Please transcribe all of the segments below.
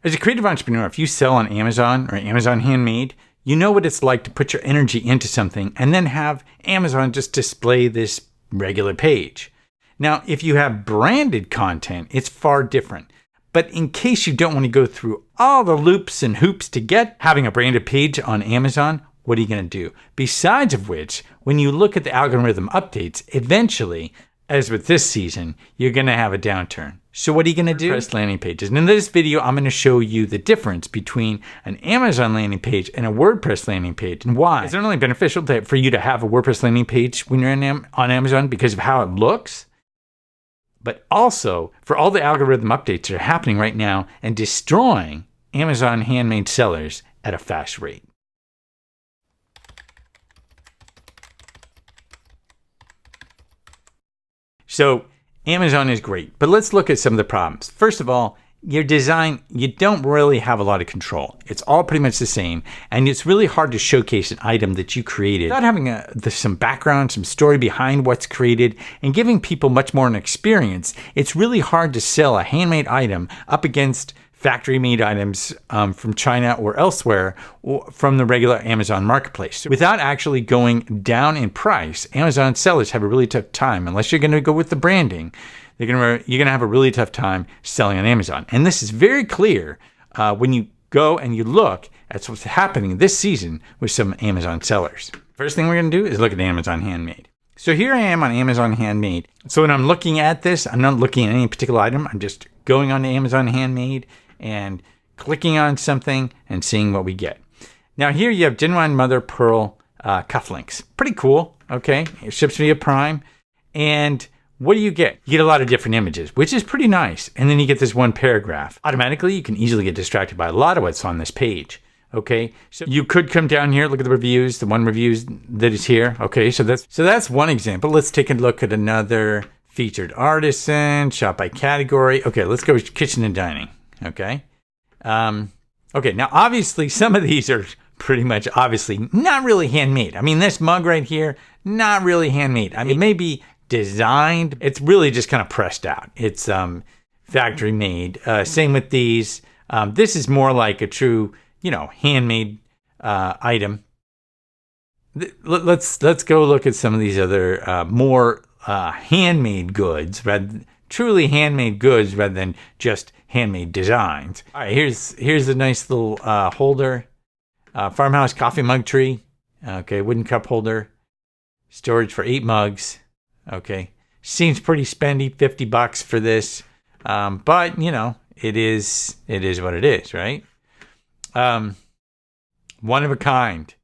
As a creative entrepreneur, if you sell on Amazon or Amazon Handmade, you know what it's like to put your energy into something and then have Amazon just display this regular page. Now, if you have branded content, it's far different. But in case you don't want to go through all the loops and hoops to get having a branded page on Amazon, what are you going to do? Besides of which, when you look at the algorithm updates, eventually, as with this season, you're going to have a downturn. So what are you going to do? WordPress landing pages. And in this video, I'm going to show you the difference between an Amazon landing page and a WordPress landing page and why. It's not only beneficial for you to have a WordPress landing page when you're on Amazon because of how it looks, but also for all the algorithm updates that are happening right now and destroying Amazon Handmade sellers at a fast rate. So Amazon is great, but let's look at some of the problems. First of all, your design, you don't really have a lot of control. It's all pretty much the same, and it's really hard to showcase an item that you created without having some background, some story behind what's created, and giving people much more an experience. It's really hard to sell a handmade item up against factory-made items from China or elsewhere or from the regular Amazon marketplace. So without actually going down in price, Amazon sellers have a really tough time. Unless you're going to go with the branding, you're going to have a really tough time selling on Amazon. And this is very clear when you go and you look at what's happening this season with some Amazon sellers. First thing we're going to do is look at Amazon Handmade. So here I am on Amazon Handmade. So when I'm looking at this, I'm not looking at any particular item. I'm just going on to Amazon Handmade and clicking on something and seeing what we get. Now here you have genuine mother pearl cufflinks. Pretty cool, okay? It ships via Prime. And what do you get? You get a lot of different images, which is pretty nice. And then you get this one paragraph. Automatically, you can easily get distracted by a lot of what's on this page, okay? So you could come down here, look at the reviews, the one reviews that is here, okay? So that's one example. Let's take a look at another featured artisan, shop by category. Okay, let's go with kitchen and dining. Okay. Okay. Now, obviously, some of these are pretty much obviously not really handmade. I mean, this mug right here, not really handmade. I mean, it may be designed. It's really just kind of pressed out. It's factory made. Same with these. This is more like a true, handmade item. Let's go look at some of these other more handmade goods, truly handmade goods rather than just handmade designs. All right, here's a nice little holder, farmhouse coffee mug tree. Okay, wooden cup holder, storage for 8 mugs. Okay, seems pretty spendy, $50 for this, but it is what it is, right? One of a kind,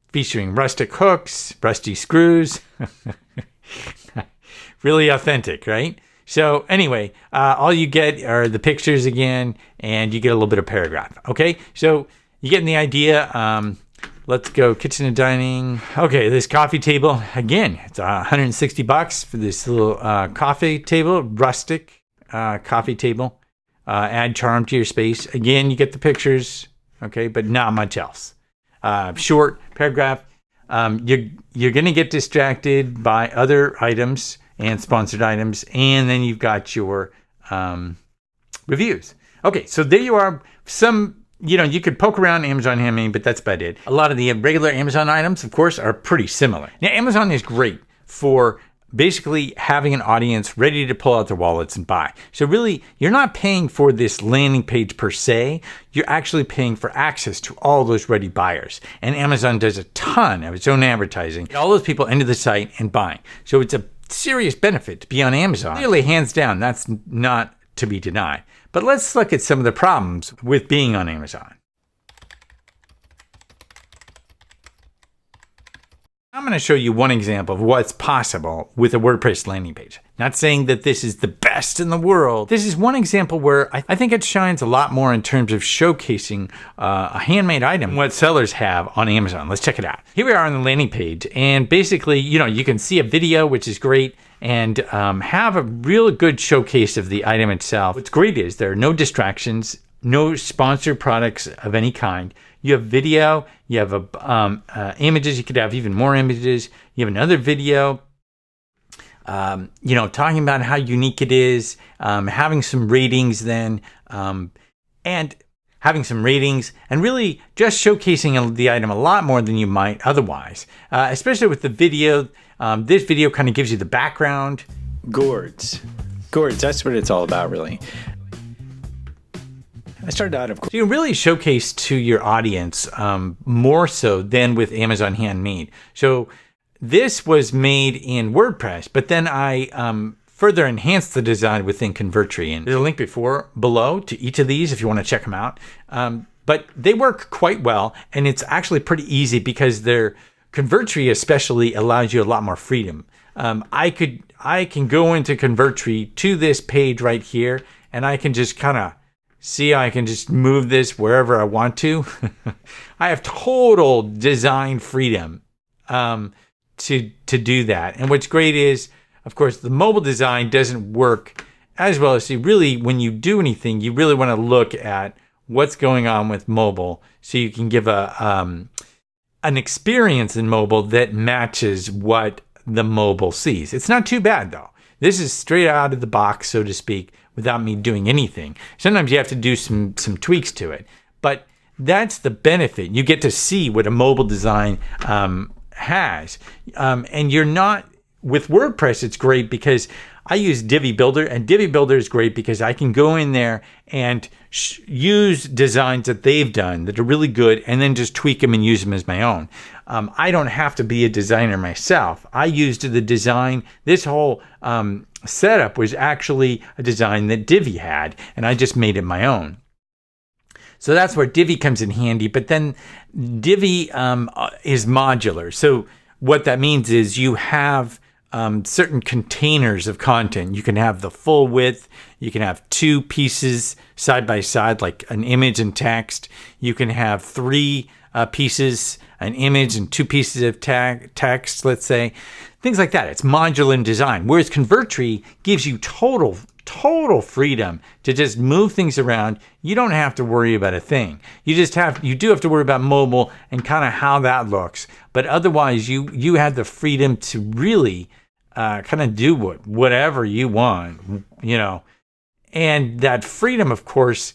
featuring rustic hooks, rusty screws. Really authentic, right? So anyway, all you get are the pictures again, and you get a little bit of paragraph. Okay, so you getting the idea. Let's go kitchen and dining. Okay, this coffee table, again, it's $160 for this little coffee table, rustic coffee table. Add charm to your space. Again, you get the pictures, okay, but not much else. Short paragraph. You're going to get distracted by other items and sponsored items, and then you've got your reviews. Okay, so there you are. You could poke around Amazon Handmade, but that's about it. A lot of the regular Amazon items, of course, are pretty similar. Now, Amazon is great for basically having an audience ready to pull out their wallets and buy. So really, you're not paying for this landing page per se. You're actually paying for access to all those ready buyers. And Amazon does a ton of its own advertising. All those people enter the site and buying. So it's a serious benefit to be on Amazon. Clearly, hands down, that's not to be denied. But let's look at some of the problems with being on Amazon. I'm going to show you one example of what's possible with a WordPress landing page. Not saying that this is the best in the world. This is one example where I think it shines a lot more in terms of showcasing a handmade item, what sellers have on Amazon. Let's check it out. Here we are on the landing page, and basically, you can see a video, which is great, and have a real good showcase of the item itself. What's great is there are no distractions, no sponsored products of any kind. You have video, you have images, you could have even more images, you have another video, talking about how unique it is, having some ratings then, and having some ratings, and really just showcasing the item a lot more than you might otherwise, especially with the video. This video kind of gives you the background. Gourds, that's what it's all about, really. I started out, of course. So you really showcase to your audience more so than with Amazon Handmade. So this was made in WordPress, but then I further enhanced the design within Convertri. And there's a link below to each of these if you want to check them out. But they work quite well, and it's actually pretty easy because their Convertri especially allows you a lot more freedom. I can go into Convertri to this page right here, and I can just kind of see, I can just move this wherever I want to. I have total design freedom to do that. And what's great is, of course, the mobile design doesn't work as well as really when you do anything, you really want to look at what's going on with mobile so you can give an experience in mobile that matches what the mobile sees. It's not too bad though. This is straight out of the box, so to speak, without me doing anything. Sometimes you have to do some tweaks to it, but that's the benefit. You get to see what a mobile design has. And you're not, with WordPress, it's great because I use Divi Builder, and Divi Builder is great because I can go in there and use designs that they've done that are really good and then just tweak them and use them as my own. I don't have to be a designer myself. I used the design, this whole setup was actually a design that Divi had, and I just made it my own. So that's where Divi comes in handy, but then Divi is modular. So what that means is you have certain containers of content. You can have the full width. You can have 2 pieces side by side, like an image and text. You can have 3 pieces, an image and 2 pieces of text, let's say. Things like that. It's modular in design. Whereas Convertri gives you total freedom to just move things around. You don't have to worry about a thing. You do have to worry about mobile and kind of how that looks. But otherwise, you have the freedom to really kind of do whatever you want, And that freedom, of course,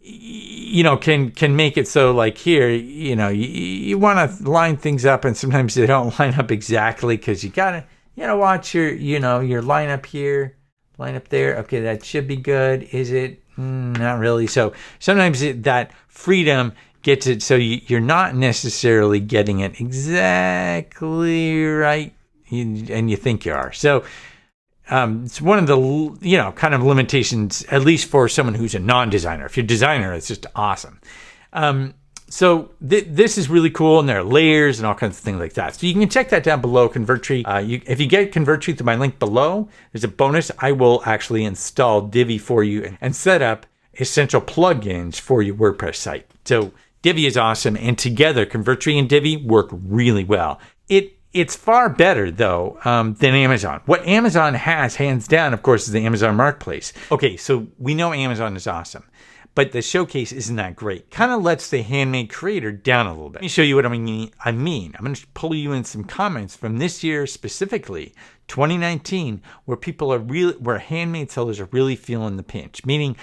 can make it so, like here, you want to line things up, and sometimes they don't line up exactly because you gotta watch your lineup here. Line up there. Okay, that should be good. Is it? Not really. So sometimes that freedom gets it so you're not necessarily getting it exactly right, and you think you are. So it's one of the kind of limitations, at least for someone who's a non-designer. If you're a designer, it's just awesome. So this is really cool, and there are layers and all kinds of things like that. So you can check that down below, Convertri. If you get Convertri through my link below, there's a bonus. I will actually install Divi for you and set up essential plugins for your WordPress site. So Divi is awesome, and together, Convertri and Divi work really well. It's far better, though, than Amazon. What Amazon has, hands down, of course, is the Amazon Marketplace. Okay, so we know Amazon is awesome, but the showcase isn't that great. Kind of lets the Handmade creator down a little bit. Let me show you what I mean. I'm going to pull you in some comments from this year specifically, 2019, where Handmade sellers are really feeling the pinch. Meaning,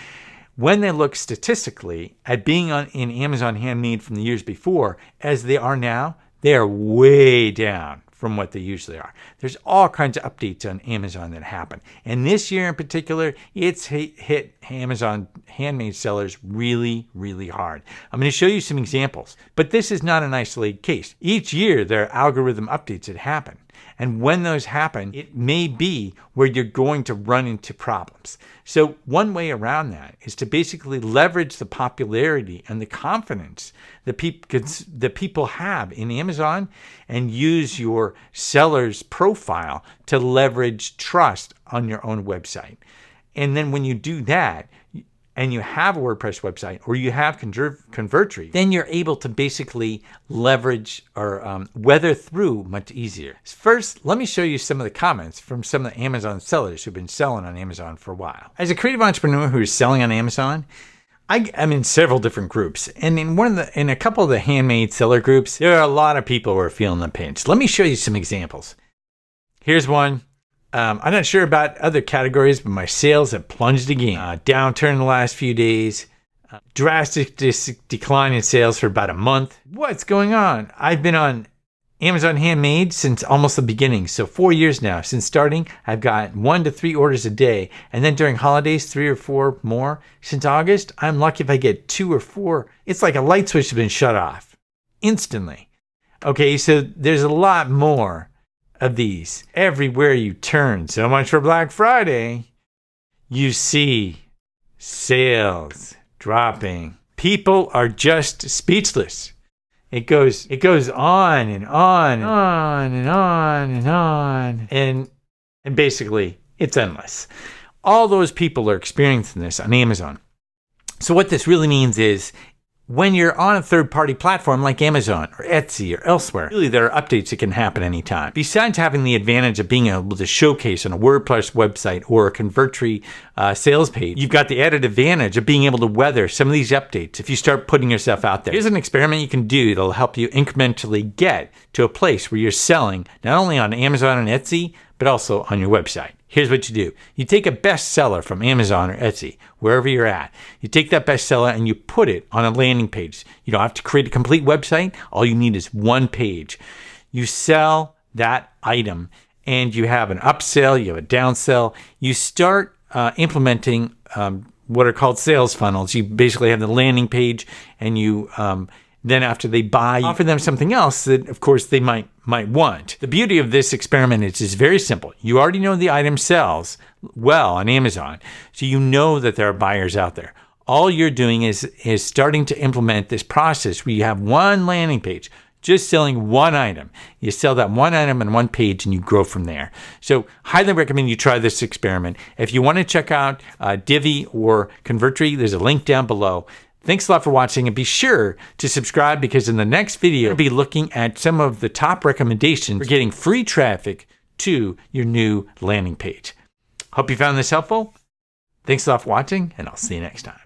when they look statistically at being in Amazon Handmade from the years before, as they are now, they are way down from what they usually are. There's all kinds of updates on Amazon that happen. And this year in particular, it's hit Amazon Handmade sellers really, really hard. I'm going to show you some examples, but this is not an isolated case. Each year, there are algorithm updates that happen. And when those happen, it may be where you're going to run into problems. So one way around that is to basically leverage the popularity and the confidence that people have in Amazon and use your seller's profile to leverage trust on your own website. And then when you do that, and you have a WordPress website or you have Convertri, then you're able to basically leverage or weather through much easier. First, let me show you some of the comments from some of the Amazon sellers who've been selling on Amazon for a while. As a creative entrepreneur who is selling on Amazon, I'm in several different groups, and in a couple of the Handmade seller groups, there are a lot of people who are feeling the pinch. Let me show you some examples. Here's one. I'm not sure about other categories, but my sales have plunged again. Downturn in the last few days. Drastic decline in sales for about a month. What's going on? I've been on Amazon Handmade since almost the beginning. So 4 years now. Since starting, I've got 1 to 3 orders a day. And then during holidays, 3 or 4 more. Since August, I'm lucky if I get 2 or 4. It's like a light switch has been shut off instantly. Okay, so there's a lot more of these everywhere you turn. So much for Black Friday. You see sales dropping. People are just speechless. It goes on and on and on and on and on. And basically, it's endless. All those people are experiencing this on Amazon. So what this really means is when you're on a third-party platform like Amazon or Etsy or elsewhere, really there are updates that can happen anytime. Besides having the advantage of being able to showcase on a Wordpress website or a Convertry sales page, you've got the added advantage of being able to weather some of these updates if you start putting yourself out there. Here's an experiment you can do that'll help you incrementally get to a place where you're selling not only on Amazon and Etsy, but also on your website. Here's what you do. You take a bestseller from Amazon or Etsy, wherever you're at. You take that bestseller and you put it on a landing page. You don't have to create a complete website. All you need is one page. You sell that item and you have an upsell, you have a downsell. You start implementing what are called sales funnels. You basically have the landing page and you then after they buy, you offer them something else that, of course, they might want. The beauty of this experiment is it's very simple. You already know the item sells well on Amazon, so you know that there are buyers out there. All you're doing is starting to implement this process where you have one landing page, just selling one item. You sell that one item on one page and you grow from there. So highly recommend you try this experiment. If you want to check out Divi or Convertry, there's a link down below. Thanks a lot for watching, and be sure to subscribe because in the next video, I'll be looking at some of the top recommendations for getting free traffic to your new landing page. Hope you found this helpful. Thanks a lot for watching, and I'll see you next time.